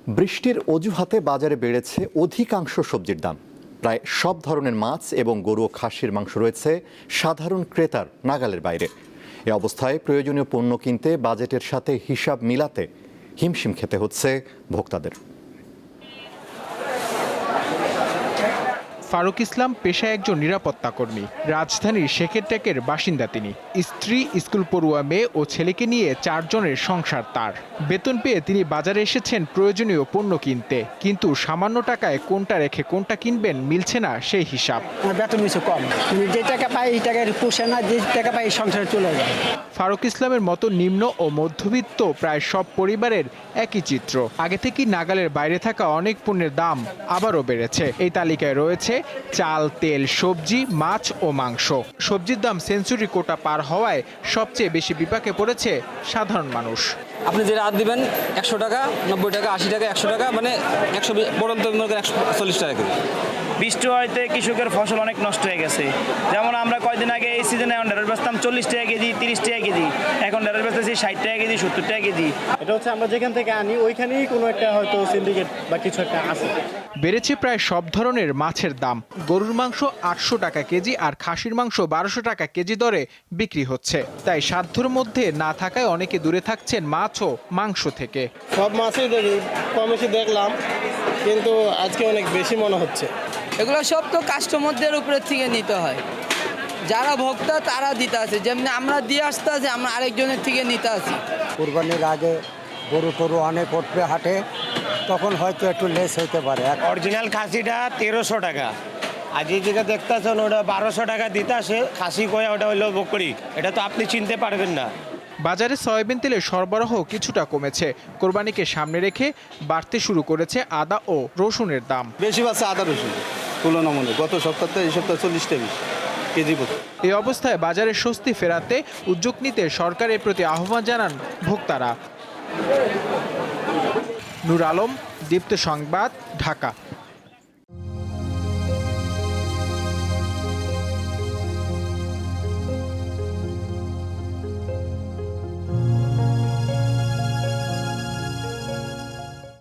বৃষ্টির অজুহাতে বাজারে বেড়েছে অধিকাংশ সবজির দাম। প্রায় সব ধরনের মাছ এবং গরু ও খাসির মাংস রয়েছে সাধারণ ক্রেতার নাগালের বাইরে। এ অবস্থায় প্রয়োজনীয় পণ্য কিনতে বাজেটের সাথে হিসাব মিলাতে হিমশিম খেতে হচ্ছে ভোক্তাদের। ফারুক ইসলাম পেশায় একজন নিরাপত্তা কর্মী। রাজধানীর শেখেরটেকের বাসিন্দা তিনি। স্ত্রী, স্কুল পড়ুয়া মেয়ে ও ছেলেকে নিয়ে 4 জনের সংসার তার। বেতন পেয়ে তিনি বাজারে এসেছেন প্রয়োজনীয় পণ্য কিনতে, কিন্তু সামান্য টাকায় কোনটা রেখে কোনটা কিনবেন মিলছে না সেই হিসাব। বেতন কিছু কম, যে টাকা পাই এই টাকা পোষে না, যে টাকা পাই সংসারে চলে যায়। ফারুক ইসলামের মতো নিম্ন ও মধ্যবিত্ত প্রায় সব পরিবারের একই চিত্র। আগে থেকেই নাগালের বাইরে থাকা অনেক পণ্যের দাম আবারও বেড়েছে। এই তালিকায় রয়েছে চাল, তেল, সবজি, মাছ ও মাংস। সবজির দাম সেঞ্চুরি কোটা পার হওয়ায় সবচেয়ে বেশি বিপাকে পড়েছে সাধারণ মানুষ। আপনি যে রাত দিবেন 100 টাকা, 90 টাকা, 80 টাকা, 100 টাকা, মানে 100 পর্যন্ত 140 টাকা কেজি। বৃষ্টি হইতে কৃষকের ফসল অনেক নষ্ট হয়ে গেছে। যেমন আমরা কয়েকদিন আগে এই সিজনে ঢেঁড়স বেচতাম 40 টাকা কেজি, 30 টাকা কেজি, এখন ঢেঁড়স বেচতেছি 60 টাকা কেজি, 70 টাকা কেজি। এটা হচ্ছে আমরা যেখান থেকে আনি ওইখানেই কোনো একটা হয়তো সিন্ডিকেট বা কিছু একটা আছে। বেড়েছে প্রায় সব ধরনের মাছের দাম। গরুর মাংস 800 টাকা কেজি আর খাসির মাংস 1200 টাকা কেজি দরে বিক্রি হচ্ছে। তাই সাধ্যর মধ্যে না থাকায় অনেকে দূরে থাকছেন মাছ ও মাংস থেকে। সব মাছই কম বেশি দেখলাম, কিন্তু আজকে অনেক বেশি মনে হচ্ছে। এগুলো সব তো কাস্টমারদের উপরে থেকে নিতে হয়। যারা ভোক্তা তারা দিতে আছে, যেমনি আমরা দিয়ে আসতে আছি, আমরা আরেকজনের থেকে নিতে আছি। কুরবানির আগে গরু টরু অনেক উঠবে হাটে, তখন হয়তো একটু লেস হইতে পারে। অরিজিনাল খাসিটা 1300 টাকা, আর যে যেটা দেখতেছেন ওটা 1200 টাকা দিতে আসে। খাসি কয়া ওটা হলো বকরি, এটা তো আপনি চিনতে পারবেন না। বাজারে সয়াবিন তেলের সরবরাহ কিছুটা কমেছে। কোরবানিকে সামনে রেখে বাড়তে শুরু করেছে আদা ও রসুনের দাম। বেশি বাড়ছে আদা রসুন তুলনামূলক গত সপ্তাহে, এই সপ্তাহে 40 টাকা কেজি প্রতি। এই অবস্থায় বাজারে স্বস্তি ফেরাতে উদ্যোগ নিতে সরকারের প্রতি আহ্বান জানান ভোক্তারা। নূর আলম, দীপ্ত সংবাদ, ঢাকা।